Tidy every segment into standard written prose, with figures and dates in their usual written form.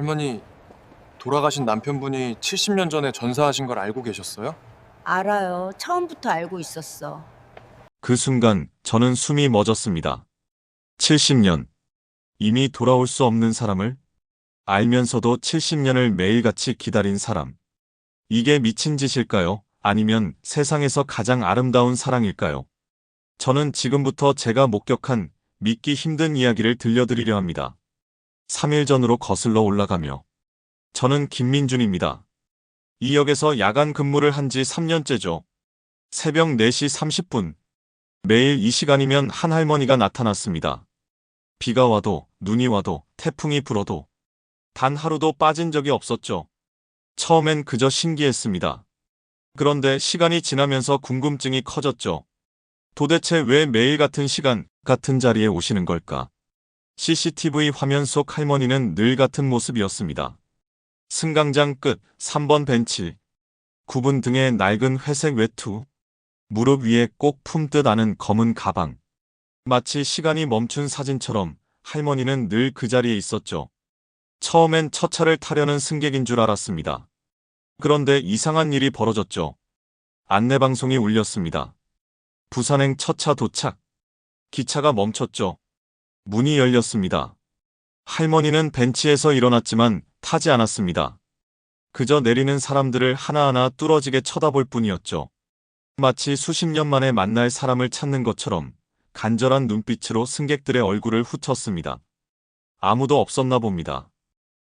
할머니, 돌아가신 남편분이 70년 전에 전사하신 걸 알고 계셨어요? 알아요. 처음부터 알고 있었어. 그 순간 저는 숨이 멎었습니다. 70년. 이미 돌아올 수 없는 사람을 알면서도 70년을 매일같이 기다린 사람. 이게 미친 짓일까요? 아니면 세상에서 가장 아름다운 사랑일까요? 저는 지금부터 제가 목격한 믿기 힘든 이야기를 들려드리려 합니다. 3일 전으로 거슬러 올라가며. 저는 김민준입니다. 이 역에서 야간 근무를 한 지 3년째죠. 새벽 4시 30분. 매일 이 시간이면 한 할머니가 나타났습니다. 비가 와도, 눈이 와도, 태풍이 불어도 단 하루도 빠진 적이 없었죠. 처음엔 그저 신기했습니다. 그런데 시간이 지나면서 궁금증이 커졌죠. 도대체 왜 매일 같은 시간, 같은 자리에 오시는 걸까? CCTV 화면 속 할머니는 늘 같은 모습이었습니다. 승강장 끝, 3번 벤치, 구분 등의 낡은 회색 외투, 무릎 위에 꼭 품듯 아는 검은 가방. 마치 시간이 멈춘 사진처럼 할머니는 늘 그 자리에 있었죠. 처음엔 첫 차를 타려는 승객인 줄 알았습니다. 그런데 이상한 일이 벌어졌죠. 안내방송이 울렸습니다. 부산행 첫 차 도착. 기차가 멈췄죠. 문이 열렸습니다. 할머니는 벤치에서 일어났지만 타지 않았습니다. 그저 내리는 사람들을 하나하나 뚫어지게 쳐다볼 뿐이었죠. 마치 수십 년 만에 만날 사람을 찾는 것처럼 간절한 눈빛으로 승객들의 얼굴을 훑었습니다. 아무도 없었나 봅니다.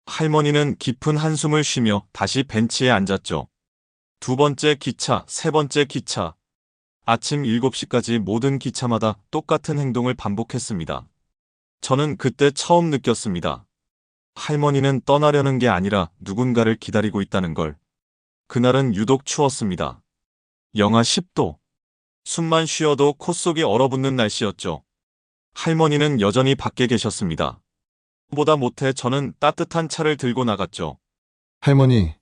할머니는 깊은 한숨을 쉬며 다시 벤치에 앉았죠. 두 번째 기차, 세 번째 기차. 아침 7시까지 모든 기차마다 똑같은 행동을 반복했습니다. 저는 그때 처음 느꼈습니다. 할머니는 떠나려는 게 아니라 누군가를 기다리고 있다는 걸. 그날은 유독 추웠습니다. 영하 10도. 숨만 쉬어도 콧속이 얼어붙는 날씨였죠. 할머니는 여전히 밖에 계셨습니다. 보다 못해 저는 따뜻한 차를 들고 나갔죠. 할머니,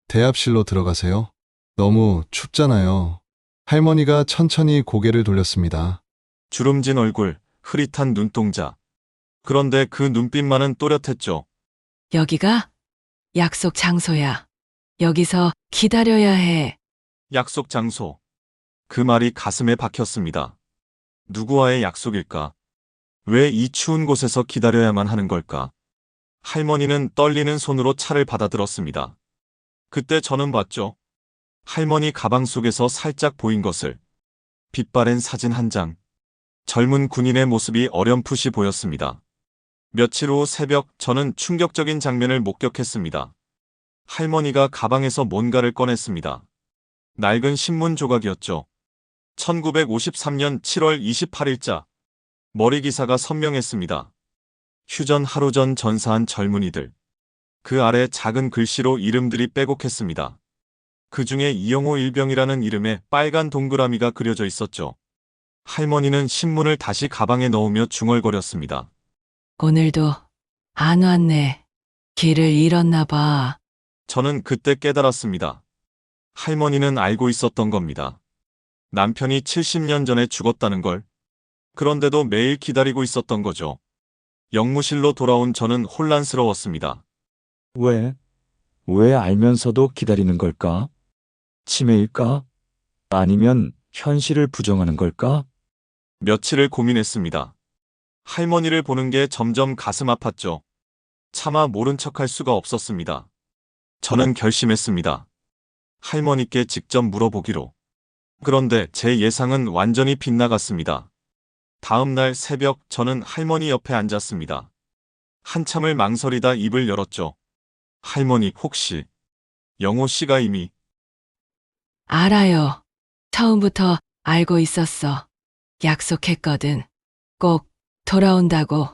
대합실로 들어가세요. 너무 춥잖아요. 할머니가 천천히 고개를 돌렸습니다. 주름진 얼굴, 흐릿한 눈동자. 그런데 그 눈빛만은 또렷했죠. 여기가 약속 장소야. 여기서 기다려야 해. 약속 장소. 그 말이 가슴에 박혔습니다. 누구와의 약속일까? 왜 이 추운 곳에서 기다려야만 하는 걸까? 할머니는 떨리는 손으로 차를 받아들었습니다. 그때 저는 봤죠. 할머니 가방 속에서 살짝 보인 것을. 빛바랜 사진 한 장. 젊은 군인의 모습이 어렴풋이 보였습니다. 며칠 후 새벽 저는 충격적인 장면을 목격했습니다. 할머니가 가방에서 뭔가를 꺼냈습니다. 낡은 신문 조각이었죠. 1953년 7월 28일자. 머리 기사가 선명했습니다. 휴전 하루 전 전사한 젊은이들. 그 아래 작은 글씨로 이름들이 빼곡했습니다. 그 중에 이영호 일병이라는 이름의 빨간 동그라미가 그려져 있었죠. 할머니는 신문을 다시 가방에 넣으며 중얼거렸습니다. 오늘도 안 왔네. 길을 잃었나 봐. 저는 그때 깨달았습니다. 할머니는 알고 있었던 겁니다. 남편이 70년 전에 죽었다는 걸. 그런데도 매일 기다리고 있었던 거죠. 영무실로 돌아온 저는 혼란스러웠습니다. 왜 알면서도 기다리는 걸까? 치매일까? 아니면 현실을 부정하는 걸까? 며칠을 고민했습니다. 할머니를 보는 게 점점 가슴 아팠죠. 차마 모른 척할 수가 없었습니다. 저는 결심했습니다. 할머니께 직접 물어보기로. 그런데 제 예상은 완전히 빗나갔습니다. 다음 날 새벽 저는 할머니 옆에 앉았습니다. 한참을 망설이다 입을 열었죠. 할머니 혹시 영호 씨가 이미 알아요. 처음부터 알고 있었어. 약속했거든. 꼭 돌아온다고.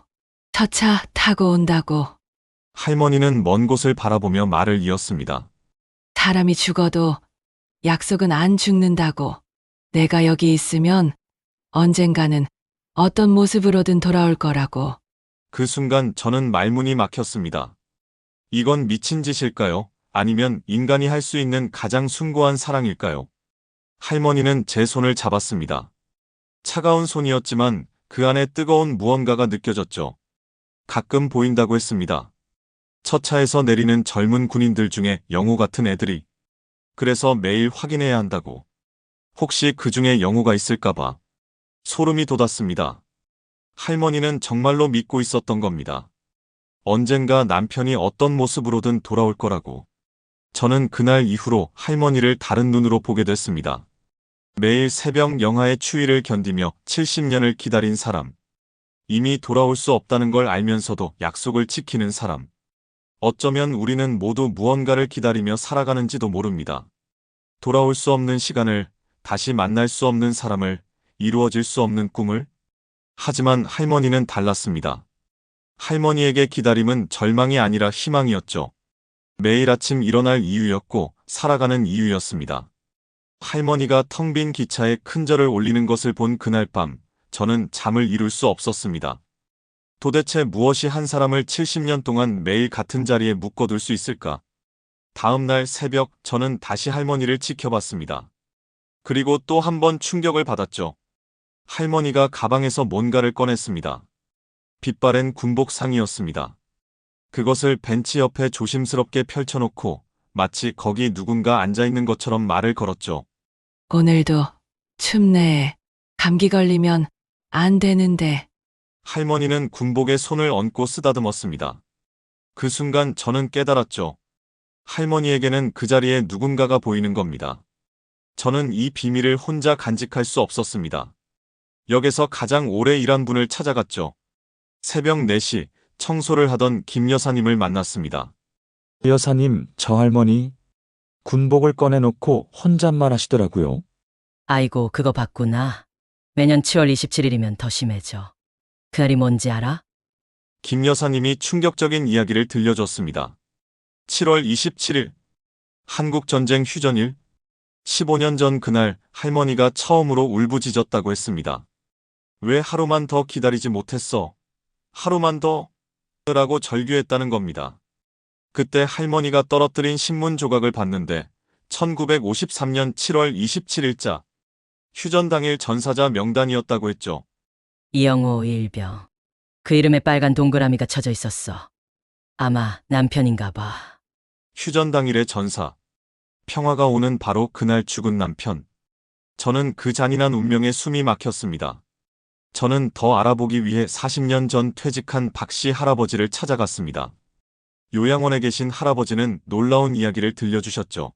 첫 차 타고 온다고. 할머니는 먼 곳을 바라보며 말을 이었습니다. 사람이 죽어도 약속은 안 죽는다고. 내가 여기 있으면 언젠가는 어떤 모습으로든 돌아올 거라고. 그 순간 저는 말문이 막혔습니다. 이건 미친 짓일까요? 아니면 인간이 할 수 있는 가장 숭고한 사랑일까요? 할머니는 제 손을 잡았습니다. 차가운 손이었지만 그 안에 뜨거운 무언가가 느껴졌죠. 가끔 보인다고 했습니다. 첫 차에서 내리는 젊은 군인들 중에 영호 같은 애들이. 그래서 매일 확인해야 한다고. 혹시 그 중에 영호가 있을까봐. 소름이 돋았습니다. 할머니는 정말로 믿고 있었던 겁니다. 언젠가 남편이 어떤 모습으로든 돌아올 거라고. 저는 그날 이후로 할머니를 다른 눈으로 보게 됐습니다. 매일 새벽 영하의 추위를 견디며 70년을 기다린 사람. 이미 돌아올 수 없다는 걸 알면서도 약속을 지키는 사람. 어쩌면 우리는 모두 무언가를 기다리며 살아가는지도 모릅니다. 돌아올 수 없는 시간을, 다시 만날 수 없는 사람을, 이루어질 수 없는 꿈을. 하지만 할머니는 달랐습니다. 할머니에게 기다림은 절망이 아니라 희망이었죠. 매일 아침 일어날 이유였고 살아가는 이유였습니다. 할머니가 텅 빈 기차에 큰절을 올리는 것을 본 그날 밤, 저는 잠을 이룰 수 없었습니다. 도대체 무엇이 한 사람을 70년 동안 매일 같은 자리에 묶어둘 수 있을까? 다음 날 새벽, 저는 다시 할머니를 지켜봤습니다. 그리고 또 한 번 충격을 받았죠. 할머니가 가방에서 뭔가를 꺼냈습니다. 빛바랜 군복상이었습니다. 그것을 벤치 옆에 조심스럽게 펼쳐놓고 마치 거기 누군가 앉아있는 것처럼 말을 걸었죠. 오늘도 춥네. 감기 걸리면 안 되는데. 할머니는 군복에 손을 얹고 쓰다듬었습니다. 그 순간 저는 깨달았죠. 할머니에게는 그 자리에 누군가가 보이는 겁니다. 저는 이 비밀을 혼자 간직할 수 없었습니다. 역에서 가장 오래 일한 분을 찾아갔죠. 새벽 4시 청소를 하던 김 여사님을 만났습니다. 여사님, 저 할머니 군복을 꺼내놓고 혼잣말 하시더라고요. 아이고, 그거 봤구나. 매년 7월 27일이면 더 심해져. 그 날이 뭔지 알아? 김 여사님이 충격적인 이야기를 들려줬습니다. 7월 27일, 한국전쟁 휴전일. 15년 전 그날 할머니가 처음으로 울부짖었다고 했습니다. 왜 하루만 더 기다리지 못했어? 하루만 더? 라고 절규했다는 겁니다. 그때 할머니가 떨어뜨린 신문 조각을 봤는데 1953년 7월 27일자 휴전 당일 전사자 명단이었다고 했죠. 이영호 일병. 그 이름에 빨간 동그라미가 쳐져 있었어. 아마 남편인가 봐. 휴전 당일의 전사. 평화가 오는 바로 그날 죽은 남편. 저는 그 잔인한 운명에 숨이 막혔습니다. 저는 더 알아보기 위해 40년 전 퇴직한 박씨 할아버지를 찾아갔습니다. 요양원에 계신 할아버지는 놀라운 이야기를 들려주셨죠.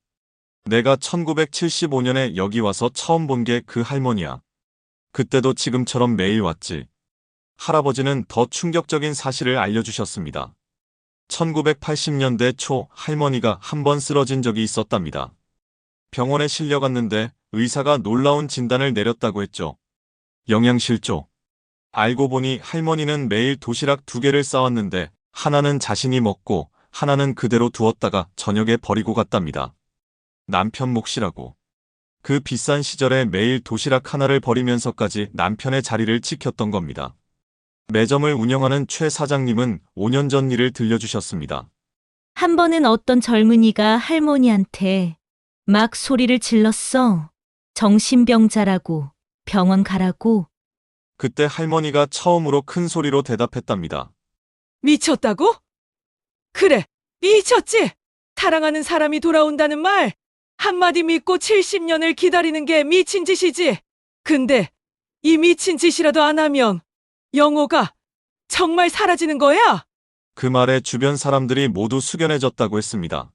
내가 1975년에 여기 와서 처음 본 게 그 할머니야. 그때도 지금처럼 매일 왔지. 할아버지는 더 충격적인 사실을 알려주셨습니다. 1980년대 초 할머니가 한 번 쓰러진 적이 있었답니다. 병원에 실려갔는데 의사가 놀라운 진단을 내렸다고 했죠. 영양실조. 알고 보니 할머니는 매일 도시락 2개를 싸왔는데 하나는 자신이 먹고 하나는 그대로 두었다가 저녁에 버리고 갔답니다. 남편 몫이라고. 그 비싼 시절에 매일 도시락 하나를 버리면서까지 남편의 자리를 지켰던 겁니다. 매점을 운영하는 최 사장님은 5년 전 일을 들려주셨습니다. 한 번은 어떤 젊은이가 할머니한테 막 소리를 질렀어. 정신병자라고, 병원 가라고. 그때 할머니가 처음으로 큰 소리로 대답했답니다. 미쳤다고? 그래, 미쳤지! 사랑하는 사람이 돌아온다는 말! 한마디 믿고 70년을 기다리는 게 미친 짓이지! 근데 이 미친 짓이라도 안 하면 영호가 정말 사라지는 거야? 그 말에 주변 사람들이 모두 숙연해졌다고 했습니다.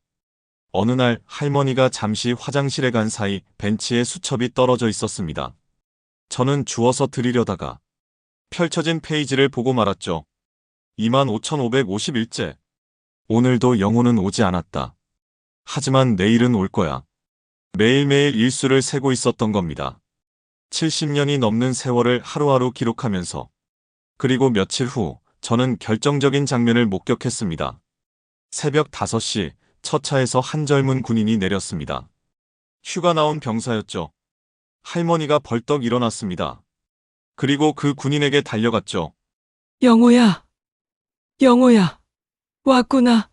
어느 날 할머니가 잠시 화장실에 간 사이 벤치에 수첩이 떨어져 있었습니다. 저는 주워서 드리려다가 펼쳐진 페이지를 보고 말았죠. 25,551째. 오늘도 영호는 오지 않았다. 하지만 내일은 올 거야. 매일매일 일수를 세고 있었던 겁니다. 70년이 넘는 세월을 하루하루 기록하면서. 그리고 며칠 후 저는 결정적인 장면을 목격했습니다. 새벽 5시 첫 차에서 한 젊은 군인이 내렸습니다. 휴가 나온 병사였죠. 할머니가 벌떡 일어났습니다. 그리고 그 군인에게 달려갔죠. 영호야, 영호야, 왔구나.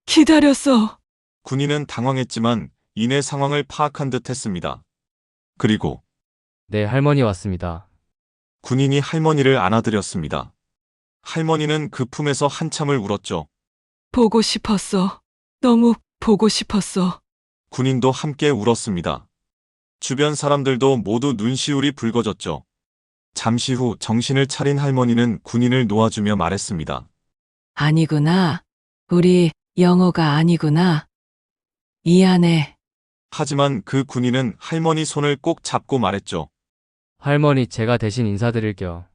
기다렸어. 군인은 당황했지만 이내 상황을 파악한 듯 했습니다. 그리고 네, 할머니 왔습니다. 군인이 할머니를 안아드렸습니다. 할머니는 그 품에서 한참을 울었죠. 보고 싶었어. 너무 보고 싶었어. 군인도 함께 울었습니다. 주변 사람들도 모두 눈시울이 붉어졌죠. 잠시 후 정신을 차린 할머니는 군인을 놓아주며 말했습니다. 아니구나. 우리 영호가 아니구나. 미안해. 하지만 그 군인은 할머니 손을 꼭 잡고 말했죠. 할머니, 제가 대신 인사드릴게요.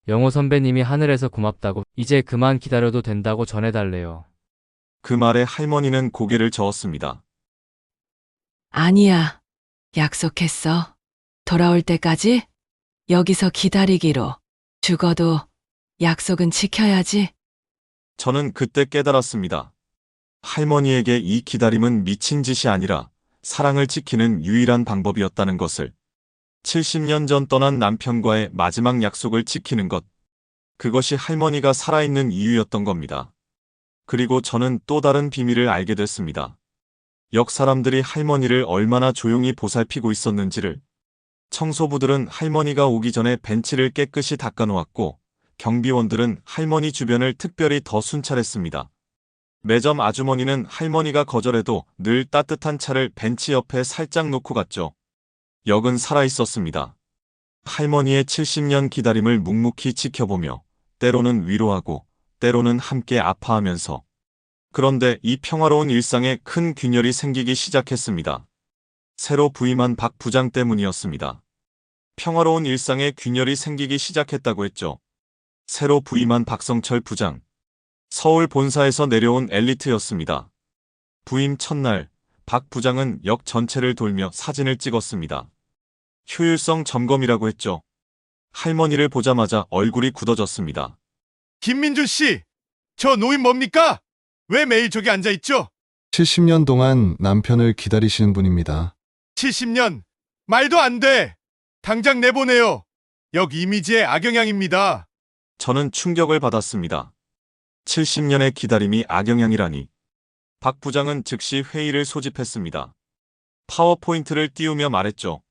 영호 선배님이 하늘에서 고맙다고 이제 그만 기다려도 된다고 전해달래요. 그 말에 할머니는 고개를 저었습니다. 아니야. 약속했어. 돌아올 때까지 여기서 기다리기로. 죽어도 약속은 지켜야지. 저는 그때 깨달았습니다. 할머니에게 이 기다림은 미친 짓이 아니라 사랑을 지키는 유일한 방법이었다는 것을. 70년 전 떠난 남편과의 마지막 약속을 지키는 것. 그것이 할머니가 살아있는 이유였던 겁니다. 그리고 저는 또 다른 비밀을 알게 됐습니다. 옆 사람들이 할머니를 얼마나 조용히 보살피고 있었는지를. 청소부들은 할머니가 오기 전에 벤치를 깨끗이 닦아놓았고, 경비원들은 할머니 주변을 특별히 더 순찰했습니다. 매점 아주머니는 할머니가 거절해도 늘 따뜻한 차를 벤치 옆에 살짝 놓고 갔죠. 역은 살아있었습니다. 할머니의 70년 기다림을 묵묵히 지켜보며 때로는 위로하고 때로는 함께 아파하면서. 그런데 이 평화로운 일상에 큰 균열이 생기기 시작했습니다. 새로 부임한 박 부장 때문이었습니다. 평화로운 일상에 균열이 생기기 시작했다고 했죠. 새로 부임한 박성철 부장. 서울 본사에서 내려온 엘리트였습니다. 부임 첫날, 박 부장은 역 전체를 돌며 사진을 찍었습니다. 효율성 점검이라고 했죠. 할머니를 보자마자 얼굴이 굳어졌습니다. 김민준 씨, 저 노인 뭡니까? 왜 매일 저기 앉아있죠? 70년 동안 남편을 기다리시는 분입니다. 70년? 말도 안 돼! 당장 내보내요. 역 이미지의 악영향입니다. 저는 충격을 받았습니다. 70년의 기다림이 악영향이라니. 박 부장은 즉시 회의를 소집했습니다. 파워포인트를 띄우며 말했죠.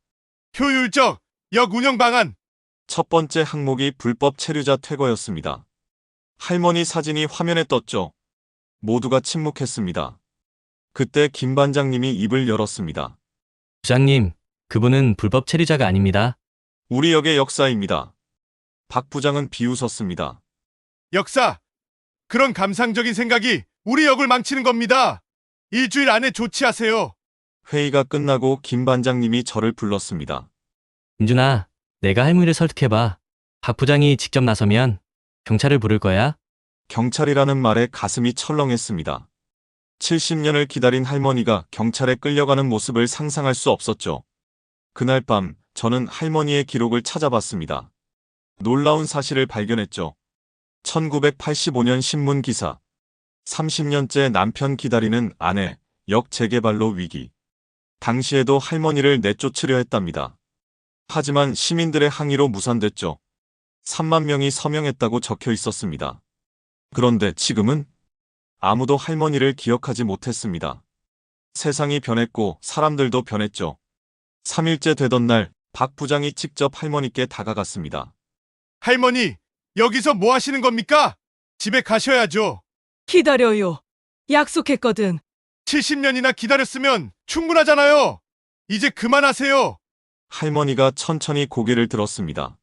효율적 역 운영 방안. 첫 번째 항목이 불법 체류자 퇴거였습니다. 할머니 사진이 화면에 떴죠. 모두가 침묵했습니다. 그때 김 반장님이 입을 열었습니다. 부장님, 그분은 불법 체류자가 아닙니다. 우리 역의 역사입니다. 박 부장은 비웃었습니다. 역사. 그런 감상적인 생각이 우리 역을 망치는 겁니다. 일주일 안에 조치하세요. 회의가 끝나고 김 반장님이 저를 불렀습니다. 민준아, 내가 할머니를 설득해봐. 박 부장이 직접 나서면 경찰을 부를 거야. 경찰이라는 말에 가슴이 철렁했습니다. 70년을 기다린 할머니가 경찰에 끌려가는 모습을 상상할 수 없었죠. 그날 밤 저는 할머니의 기록을 찾아봤습니다. 놀라운 사실을 발견했죠. 1985년 신문 기사. 30년째 남편 기다리는 아내, 역 재개발로 위기. 당시에도 할머니를 내쫓으려 했답니다. 하지만 시민들의 항의로 무산됐죠. 3만 명이 서명했다고 적혀 있었습니다. 그런데 지금은 아무도 할머니를 기억하지 못했습니다. 세상이 변했고 사람들도 변했죠. 3일째 되던 날, 박 부장이 직접 할머니께 다가갔습니다. 할머니, 여기서 뭐 하시는 겁니까? 집에 가셔야죠. 기다려요. 약속했거든. 70년이나 기다렸으면 충분하잖아요. 이제 그만하세요. 할머니가 천천히 고개를 들었습니다.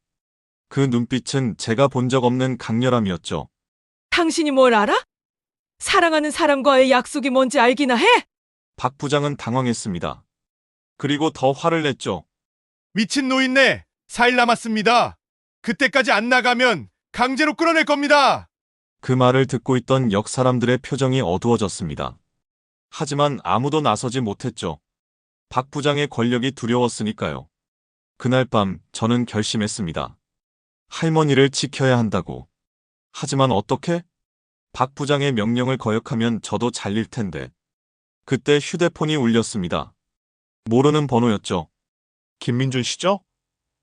그 눈빛은 제가 본 적 없는 강렬함이었죠. 당신이 뭘 알아? 사랑하는 사람과의 약속이 뭔지 알기나 해? 박 부장은 당황했습니다. 그리고 더 화를 냈죠. 미친 노인네, 4일 남았습니다. 그때까지 안 나가면 강제로 끌어낼 겁니다. 그 말을 듣고 있던 역 사람들의 표정이 어두워졌습니다. 하지만 아무도 나서지 못했죠. 박 부장의 권력이 두려웠으니까요. 그날 밤 저는 결심했습니다. 할머니를 지켜야 한다고. 하지만 어떻게? 박 부장의 명령을 거역하면 저도 잘릴 텐데. 그때 휴대폰이 울렸습니다. 모르는 번호였죠. 김민준 씨죠?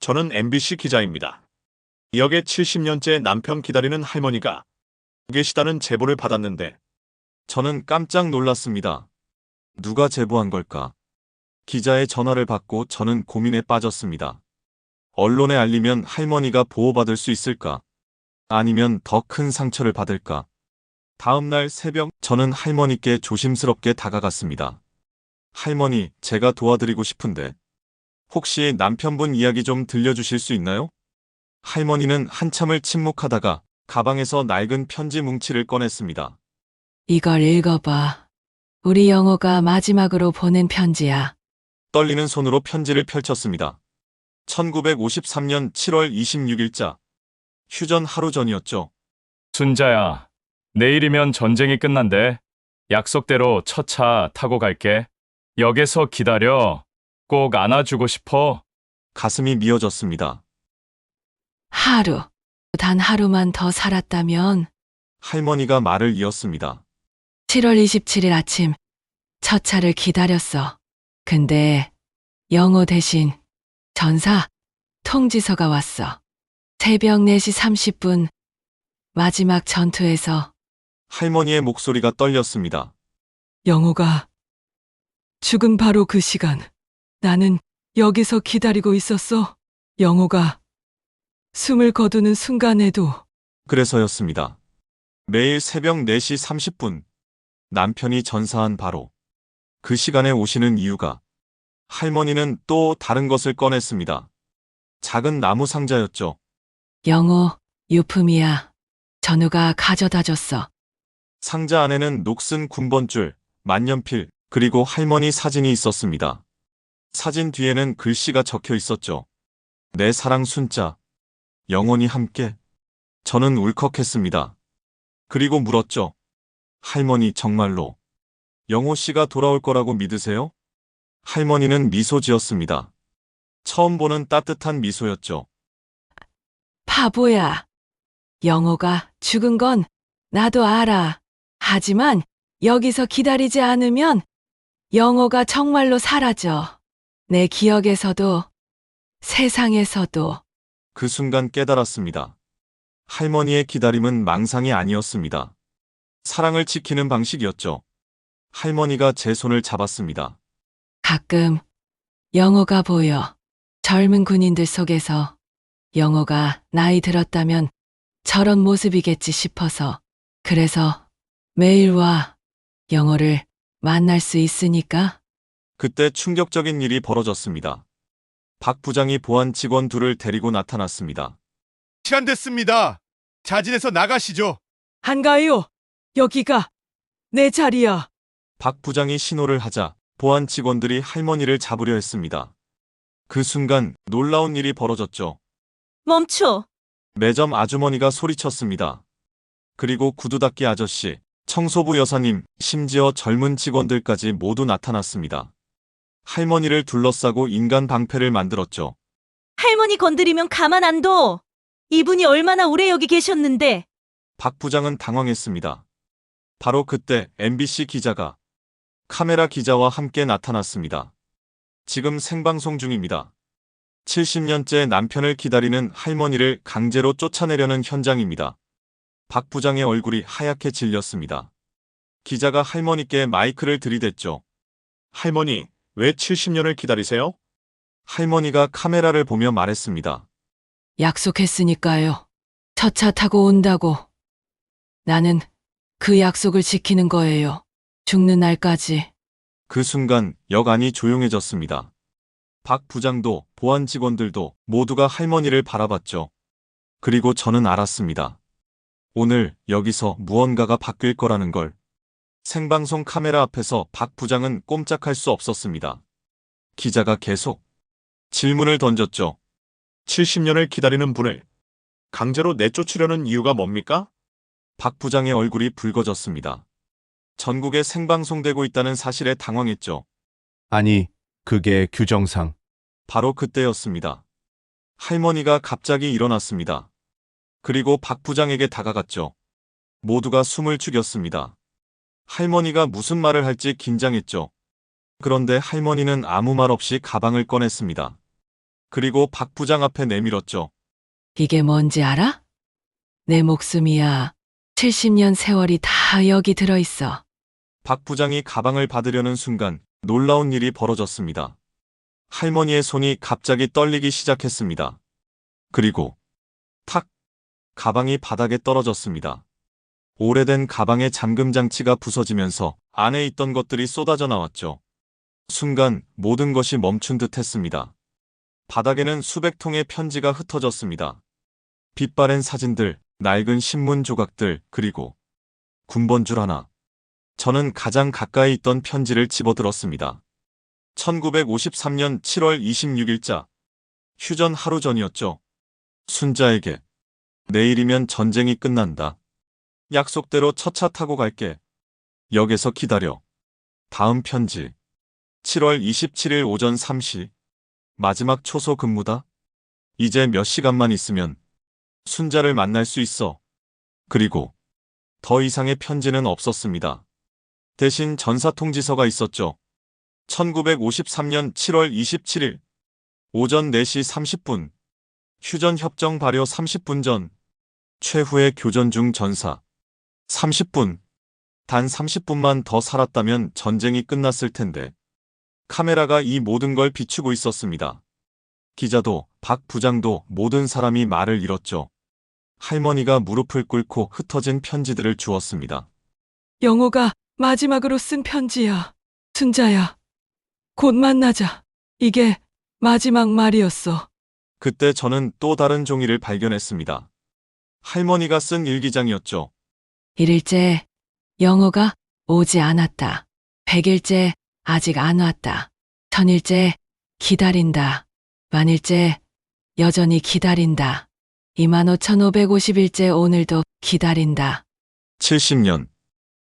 저는 MBC 기자입니다. 역에 70년째 남편 기다리는 할머니가 계시다는 제보를 받았는데. 저는 깜짝 놀랐습니다. 누가 제보한 걸까? 기자의 전화를 받고 저는 고민에 빠졌습니다. 언론에 알리면 할머니가 보호받을 수 있을까? 아니면 더 큰 상처를 받을까? 다음 날 새벽 저는 할머니께 조심스럽게 다가갔습니다. 할머니, 제가 도와드리고 싶은데 혹시 남편분 이야기 좀 들려주실 수 있나요? 할머니는 한참을 침묵하다가 가방에서 낡은 편지 뭉치를 꺼냈습니다. 이걸 읽어봐. 우리 영호가 마지막으로 보낸 편지야. 떨리는 손으로 편지를 펼쳤습니다. 1953년 7월 26일자. 휴전 하루 전이었죠. 순자야, 내일이면 전쟁이 끝난대. 약속대로 첫 차 타고 갈게. 역에서 기다려. 꼭 안아주고 싶어. 가슴이 미어졌습니다. 하루, 단 하루만 더 살았다면 할머니가 말을 이었습니다. 7월 27일 아침 첫 차를 기다렸어. 근데 영호 대신 전사 통지서가 왔어. 새벽 4시 30분 마지막 전투에서 할머니의 목소리가 떨렸습니다. 영호가 죽은 바로 그 시간 나는 여기서 기다리고 있었어. 영호가 숨을 거두는 순간에도 그래서였습니다. 매일 새벽 4시 30분 남편이 전사한 바로 그 시간에 오시는 이유가 할머니는 또 다른 것을 꺼냈습니다. 작은 나무 상자였죠. 영호 유품이야. 전우가 가져다 줬어. 상자 안에는 녹슨 군번줄, 만년필, 그리고 할머니 사진이 있었습니다. 사진 뒤에는 글씨가 적혀 있었죠. 내 사랑 순자, 영원히 함께. 저는 울컥했습니다. 그리고 물었죠. 할머니 정말로 영호 씨가 돌아올 거라고 믿으세요? 할머니는 미소 지었습니다. 처음 보는 따뜻한 미소였죠. 바보야. 영호가 죽은 건 나도 알아. 하지만 여기서 기다리지 않으면 영호가 정말로 사라져. 내 기억에서도 세상에서도. 그 순간 깨달았습니다. 할머니의 기다림은 망상이 아니었습니다. 사랑을 지키는 방식이었죠. 할머니가 제 손을 잡았습니다. 가끔 영호가 보여. 젊은 군인들 속에서 영호가 나이 들었다면 저런 모습이겠지 싶어서. 그래서 매일 와. 영호를 만날 수 있으니까. 그때 충격적인 일이 벌어졌습니다. 박 부장이 보안 직원 둘을 데리고 나타났습니다. 시간 됐습니다. 자진해서 나가시죠. 한가요. 여기가 내 자리야. 박 부장이 신호를 하자 보안 직원들이 할머니를 잡으려 했습니다. 그 순간 놀라운 일이 벌어졌죠. 멈춰. 매점 아주머니가 소리쳤습니다. 그리고 구두 닦기 아저씨, 청소부 여사님, 심지어 젊은 직원들까지 모두 나타났습니다. 할머니를 둘러싸고 인간 방패를 만들었죠. 할머니 건드리면 가만 안 둬. 이분이 얼마나 오래 여기 계셨는데. 박 부장은 당황했습니다. 바로 그때 MBC 기자가 카메라 기자와 함께 나타났습니다. 지금 생방송 중입니다. 70년째 남편을 기다리는 할머니를 강제로 쫓아내려는 현장입니다. 박 부장의 얼굴이 하얗게 질렸습니다. 기자가 할머니께 마이크를 들이댔죠. 할머니, 왜 70년을 기다리세요? 할머니가 카메라를 보며 말했습니다. 약속했으니까요. 첫 차 타고 온다고. 나는 그 약속을 지키는 거예요. 죽는 날까지. 그 순간 역 안이 조용해졌습니다. 박 부장도 보안 직원들도 모두가 할머니를 바라봤죠. 그리고 저는 알았습니다. 오늘 여기서 무언가가 바뀔 거라는 걸. 생방송 카메라 앞에서 박 부장은 꼼짝할 수 없었습니다. 기자가 계속 질문을 던졌죠. 70년을 기다리는 분을 강제로 내쫓으려는 이유가 뭡니까? 박 부장의 얼굴이 붉어졌습니다. 전국에 생방송되고 있다는 사실에 당황했죠. 아니, 그게 규정상. 바로 그때였습니다. 할머니가 갑자기 일어났습니다. 그리고 박 부장에게 다가갔죠. 모두가 숨을 죽였습니다. 할머니가 무슨 말을 할지 긴장했죠. 그런데 할머니는 아무 말 없이 가방을 꺼냈습니다. 그리고 박 부장 앞에 내밀었죠. 이게 뭔지 알아? 내 목숨이야. 70년 세월이 다 여기 들어있어. 박 부장이 가방을 받으려는 순간 놀라운 일이 벌어졌습니다. 할머니의 손이 갑자기 떨리기 시작했습니다. 그리고 탁! 가방이 바닥에 떨어졌습니다. 오래된 가방의 잠금 장치가 부서지면서 안에 있던 것들이 쏟아져 나왔죠. 순간 모든 것이 멈춘 듯 했습니다. 바닥에는 수백 통의 편지가 흩어졌습니다. 빛바랜 사진들, 낡은 신문 조각들, 그리고 군번줄 하나. 저는 가장 가까이 있던 편지를 집어들었습니다. 1953년 7월 26일자. 휴전 하루 전이었죠. 순자에게. 내일이면 전쟁이 끝난다. 약속대로 첫 차 타고 갈게. 역에서 기다려. 다음 편지. 7월 27일 오전 3시. 마지막 초소 근무다. 이제 몇 시간만 있으면 순자를 만날 수 있어. 그리고 더 이상의 편지는 없었습니다. 대신 전사통지서가 있었죠. 1953년 7월 27일 오전 4시 30분. 휴전 협정 발효 30분 전. 최후의 교전 중 전사. 30분. 단 30분만 더 살았다면 전쟁이 끝났을 텐데. 카메라가 이 모든 걸 비추고 있었습니다. 기자도, 박 부장도 모든 사람이 말을 잃었죠. 할머니가 무릎을 꿇고 흩어진 편지들을 주었습니다. 영호가 마지막으로 쓴 편지야. 순자야, 곧 만나자. 이게 마지막 말이었어. 그때 저는 또 다른 종이를 발견했습니다. 할머니가 쓴 일기장이었죠. 1일째, 영호가 오지 않았다. 100일째, 아직 안 왔다. 1000일째, 기다린다. 만일째, 여전히 기다린다. 25,550일째 오늘도 기다린다. 70년.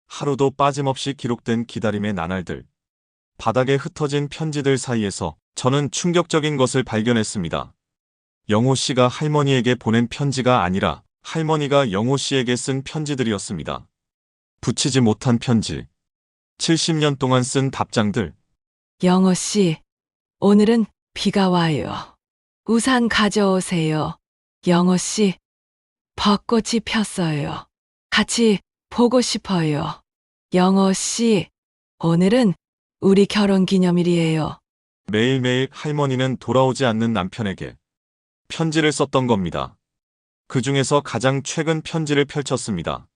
하루도 빠짐없이 기록된 기다림의 나날들. 바닥에 흩어진 편지들 사이에서 저는 충격적인 것을 발견했습니다. 영호 씨가 할머니에게 보낸 편지가 아니라 할머니가 영호 씨에게 쓴 편지들이었습니다. 붙이지 못한 편지. 70년 동안 쓴 답장들. 영호 씨, 오늘은 비가 와요. 우산 가져오세요. 영호 씨, 벚꽃이 폈어요. 같이 보고 싶어요. 영호 씨, 오늘은 우리 결혼 기념일이에요. 매일매일 할머니는 돌아오지 않는 남편에게 편지를 썼던 겁니다. 그 중에서 가장 최근 편지를 펼쳤습니다.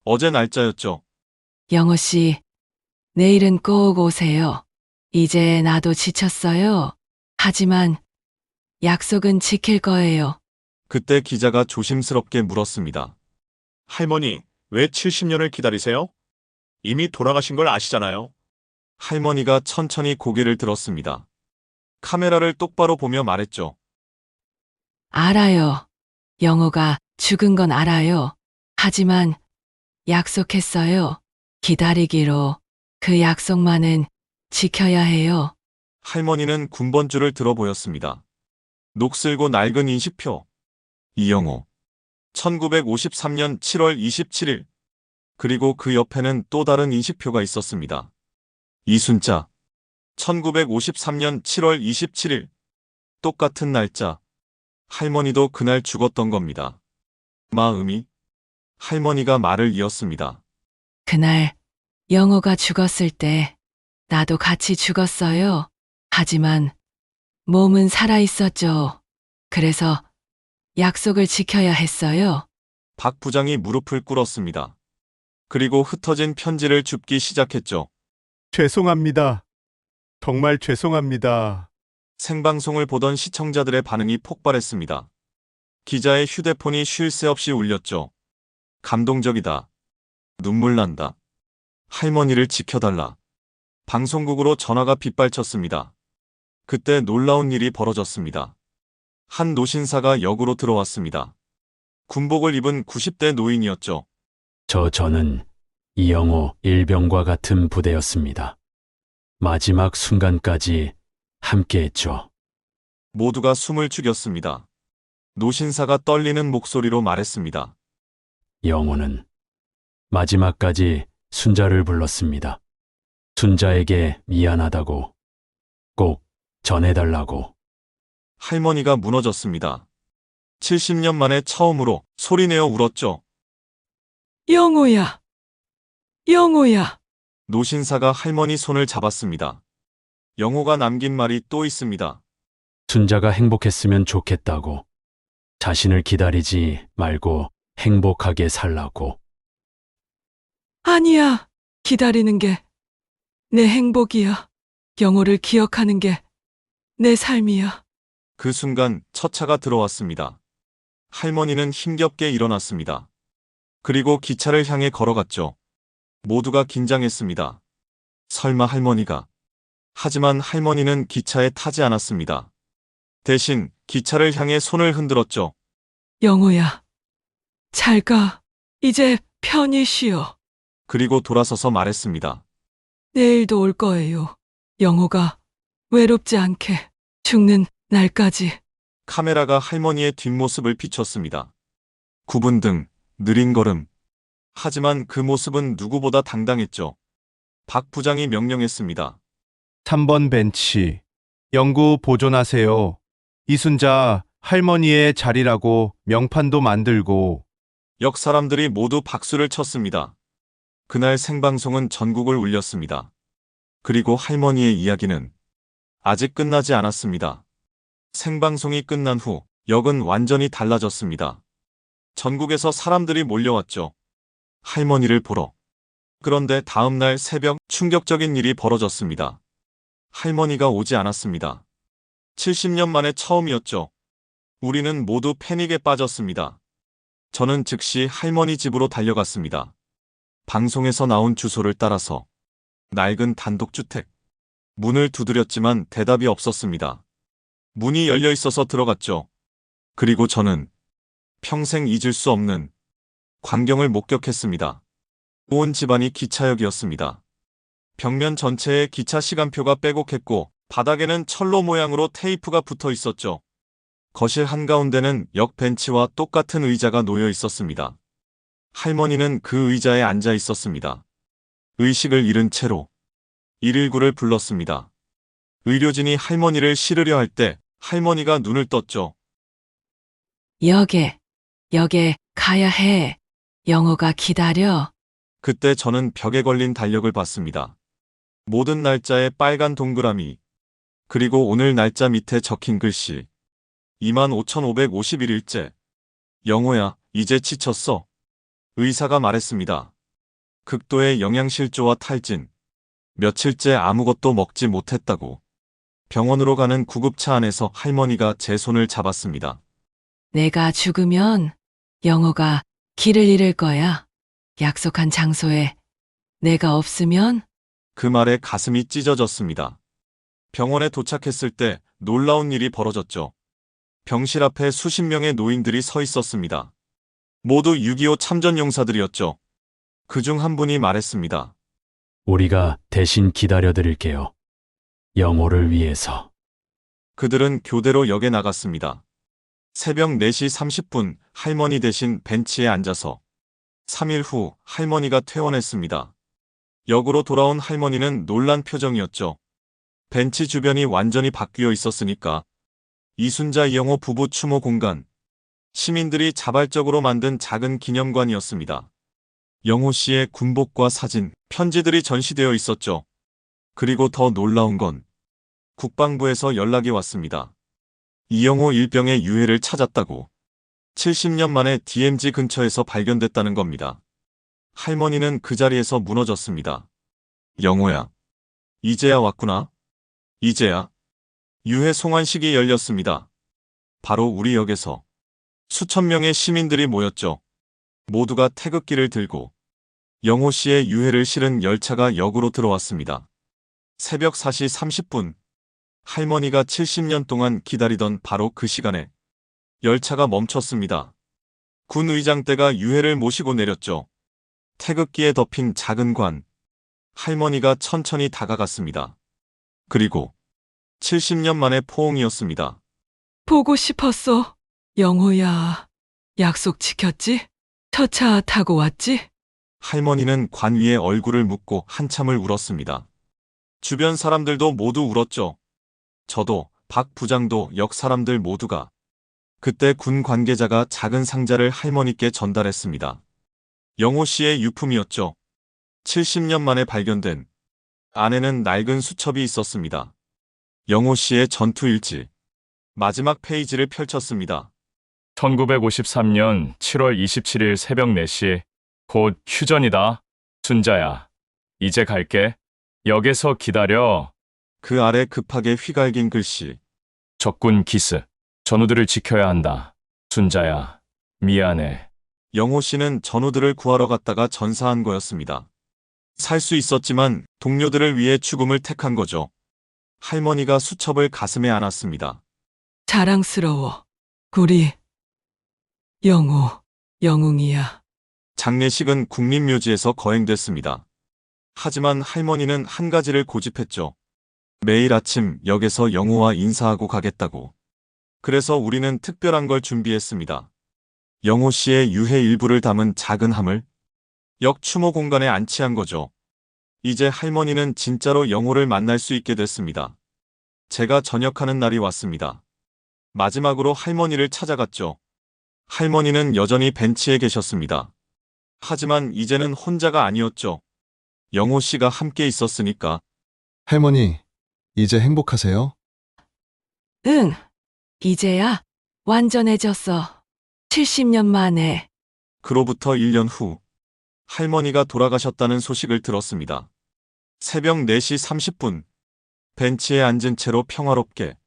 어제 날짜였죠. 영호 씨, 내일은 꼭 오세요. 이제 나도 지쳤어요. 하지만 약속은 지킬 거예요. 그때 기자가 조심스럽게 물었습니다. 할머니, 왜 70년을 기다리세요? 이미 돌아가신 걸 아시잖아요. 할머니가 천천히 고개를 들었습니다. 카메라를 똑바로 보며 말했죠. 알아요. 영호가 죽은 건 알아요. 하지만 약속했어요. 기다리기로. 그 약속만은 지켜야 해요. 할머니는 군번줄을 들어 보였습니다. 녹슬고 낡은 인식표. 이영호. 1953년 7월 27일. 그리고 그 옆에는 또 다른 인식표가 있었습니다. 이순자. 1953년 7월 27일. 똑같은 날짜. 할머니도 그날 죽었던 겁니다. 마음이. 할머니가 말을 이었습니다. 그날 영호가 죽었을 때 나도 같이 죽었어요. 하지만 몸은 살아 있었죠. 그래서 약속을 지켜야 했어요. 박 부장이 무릎을 꿇었습니다. 그리고 흩어진 편지를 줍기 시작했죠. 죄송합니다. 정말 죄송합니다. 생방송을 보던 시청자들의 반응이 폭발했습니다. 기자의 휴대폰이 쉴 새 없이 울렸죠. 감동적이다. 눈물 난다. 할머니를 지켜달라. 방송국으로 전화가 빗발쳤습니다. 그때 놀라운 일이 벌어졌습니다. 한 노신사가 역으로 들어왔습니다. 군복을 입은 90대 노인이었죠. 저는 이영호 일병과 같은 부대였습니다. 마지막 순간까지 함께했죠. 모두가 숨을 죽였습니다. 노신사가 떨리는 목소리로 말했습니다. 영호는 마지막까지 순자를 불렀습니다. 순자에게 미안하다고, 꼭 전해달라고. 할머니가 무너졌습니다. 70년 만에 처음으로 소리내어 울었죠. 영호야, 영호야. 노신사가 할머니 손을 잡았습니다. 영호가 남긴 말이 또 있습니다. 순자가 행복했으면 좋겠다고. 자신을 기다리지 말고 행복하게 살라고. 아니야. 기다리는 게 내 행복이야. 영호를 기억하는 게 내 삶이야. 그 순간 첫 차가 들어왔습니다. 할머니는 힘겹게 일어났습니다. 그리고 기차를 향해 걸어갔죠. 모두가 긴장했습니다. 설마 할머니가. 하지만 할머니는 기차에 타지 않았습니다. 대신 기차를 향해 손을 흔들었죠. 영호야. 잘 가. 이제 편히 쉬어. 그리고 돌아서서 말했습니다. 내일도 올 거예요. 영호가 외롭지 않게 죽는 날까지. 카메라가 할머니의 뒷모습을 비췄습니다. 굽은 등, 느린 걸음. 하지만 그 모습은 누구보다 당당했죠. 박 부장이 명령했습니다. 3번 벤치. 영구 보존하세요. 이순자 할머니의 자리라고 명판도 만들고. 역 사람들이 모두 박수를 쳤습니다. 그날 생방송은 전국을 울렸습니다. 그리고 할머니의 이야기는 아직 끝나지 않았습니다. 생방송이 끝난 후 역은 완전히 달라졌습니다. 전국에서 사람들이 몰려왔죠. 할머니를 보러. 그런데 다음 날 새벽 충격적인 일이 벌어졌습니다. 할머니가 오지 않았습니다. 70년 만에 처음이었죠. 우리는 모두 패닉에 빠졌습니다. 저는 즉시 할머니 집으로 달려갔습니다. 방송에서 나온 주소를 따라서 낡은 단독주택. 문을 두드렸지만 대답이 없었습니다. 문이 열려 있어서 들어갔죠. 그리고 저는 평생 잊을 수 없는 광경을 목격했습니다. 온 집안이 기차역이었습니다. 벽면 전체에 기차 시간표가 빼곡했고 바닥에는 철로 모양으로 테이프가 붙어 있었죠. 거실 한가운데는 역 벤치와 똑같은 의자가 놓여 있었습니다. 할머니는 그 의자에 앉아 있었습니다. 의식을 잃은 채로 119를 불렀습니다. 의료진이 할머니를 실으려 할 때 할머니가 눈을 떴죠. 역에 가야 해. 영호가 기다려. 그때 저는 벽에 걸린 달력을 봤습니다. 모든 날짜에 빨간 동그라미, 그리고 오늘 날짜 밑에 적힌 글씨. 25,551일째. 영호야, 이제 지쳤어. 의사가 말했습니다. 극도의 영양실조와 탈진. 며칠째 아무것도 먹지 못했다고. 병원으로 가는 구급차 안에서 할머니가 제 손을 잡았습니다. 내가 죽으면 영호가 길을 잃을 거야. 약속한 장소에 내가 없으면. 그 말에 가슴이 찢어졌습니다. 병원에 도착했을 때 놀라운 일이 벌어졌죠. 병실 앞에 수십 명의 노인들이 서 있었습니다. 모두 6.25 참전용사들이었죠. 그중 한 분이 말했습니다. 우리가 대신 기다려드릴게요. 영호를 위해서. 그들은 교대로 역에 나갔습니다. 새벽 4시 30분 할머니 대신 벤치에 앉아서 3일 후 할머니가 퇴원했습니다. 역으로 돌아온 할머니는 놀란 표정이었죠. 벤치 주변이 완전히 바뀌어 있었으니까. 이순자 이영호 부부 추모 공간. 시민들이 자발적으로 만든 작은 기념관이었습니다. 영호 씨의 군복과 사진, 편지들이 전시되어 있었죠. 그리고 더 놀라운 건 국방부에서 연락이 왔습니다. 이영호 일병의 유해를 찾았다고. 70년 만에 DMZ 근처에서 발견됐다는 겁니다. 할머니는 그 자리에서 무너졌습니다. 영호야. 이제야 왔구나. 이제야. 유해 송환식이 열렸습니다. 바로 우리 역에서 수천 명의 시민들이 모였죠. 모두가 태극기를 들고 영호 씨의 유해를 실은 열차가 역으로 들어왔습니다. 새벽 4시 30분. 할머니가 70년 동안 기다리던 바로 그 시간에 열차가 멈췄습니다. 군 의장대가 유해를 모시고 내렸죠. 태극기에 덮인 작은 관. 할머니가 천천히 다가갔습니다. 그리고 70년 만의 포옹이었습니다. 보고 싶었어. 영호야. 약속 지켰지? 첫 차 타고 왔지? 할머니는 관 위에 얼굴을 묻고 한참을 울었습니다. 주변 사람들도 모두 울었죠. 저도, 박 부장도, 역 사람들 모두가. 그때 군 관계자가 작은 상자를 할머니께 전달했습니다. 영호 씨의 유품이었죠. 70년 만에 발견된. 안에는 낡은 수첩이 있었습니다. 영호 씨의 전투일지. 마지막 페이지를 펼쳤습니다. 1953년 7월 27일 새벽 4시. 곧 휴전이다. 순자야, 이제 갈게. 역에서 기다려. 그 아래 급하게 휘갈긴 글씨. 적군 기스. 전우들을 지켜야 한다. 순자야, 미안해. 영호 씨는 전우들을 구하러 갔다가 전사한 거였습니다. 살 수 있었지만 동료들을 위해 죽음을 택한 거죠. 할머니가 수첩을 가슴에 안았습니다. 자랑스러워. 우리 영호, 영웅이야. 장례식은 국립묘지에서 거행됐습니다. 하지만 할머니는 한 가지를 고집했죠. 매일 아침 역에서 영호와 인사하고 가겠다고. 그래서 우리는 특별한 걸 준비했습니다. 영호 씨의 유해 일부를 담은 작은 함을 역 추모 공간에 안치한 거죠. 이제 할머니는 진짜로 영호를 만날 수 있게 됐습니다. 제가 전역하는 날이 왔습니다. 마지막으로 할머니를 찾아갔죠. 할머니는 여전히 벤치에 계셨습니다. 하지만 이제는 혼자가 아니었죠. 영호 씨가 함께 있었으니까. 할머니, 이제 행복하세요? 응, 이제야 완전해졌어. 70년 만에. 그로부터 1년 후, 할머니가 돌아가셨다는 소식을 들었습니다. 새벽 4시 30분, 벤치에 앉은 채로 평화롭게.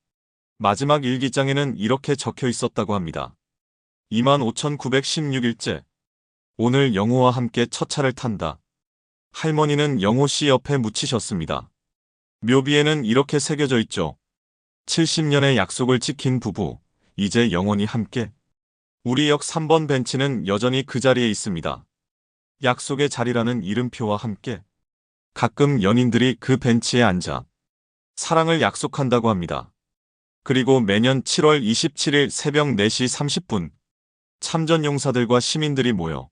마지막 일기장에는 이렇게 적혀 있었다고 합니다. 25,916일째. 오늘 영호와 함께 첫 차를 탄다. 할머니는 영호 씨 옆에 묻히셨습니다. 묘비에는 이렇게 새겨져 있죠. 70년의 약속을 지킨 부부, 이제 영원히 함께. 우리 역 3번 벤치는 여전히 그 자리에 있습니다. 약속의 자리라는 이름표와 함께. 가끔 연인들이 그 벤치에 앉아 사랑을 약속한다고 합니다. 그리고 매년 7월 27일 새벽 4시 30분, 참전 용사들과 시민들이 모여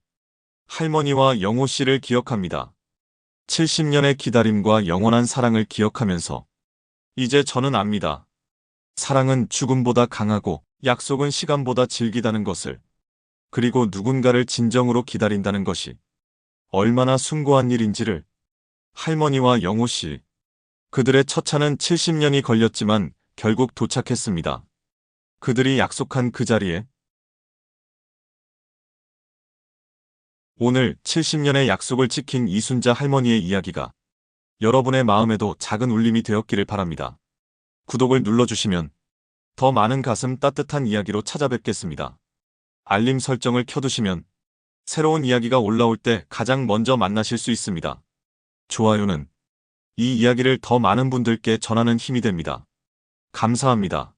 할머니와 영호 씨를 기억합니다. 70년의 기다림과 영원한 사랑을 기억하면서 이제 저는 압니다. 사랑은 죽음보다 강하고 약속은 시간보다 질기다는 것을. 그리고 누군가를 진정으로 기다린다는 것이 얼마나 숭고한 일인지를. 할머니와 영호 씨. 그들의 첫 차는 70년이 걸렸지만 결국 도착했습니다. 그들이 약속한 그 자리에. 오늘 70년의 약속을 지킨 이순자 할머니의 이야기가 여러분의 마음에도 작은 울림이 되었기를 바랍니다. 구독을 눌러주시면 더 많은 가슴 따뜻한 이야기로 찾아뵙겠습니다. 알림 설정을 켜두시면 새로운 이야기가 올라올 때 가장 먼저 만나실 수 있습니다. 좋아요는 이 이야기를 더 많은 분들께 전하는 힘이 됩니다. 감사합니다.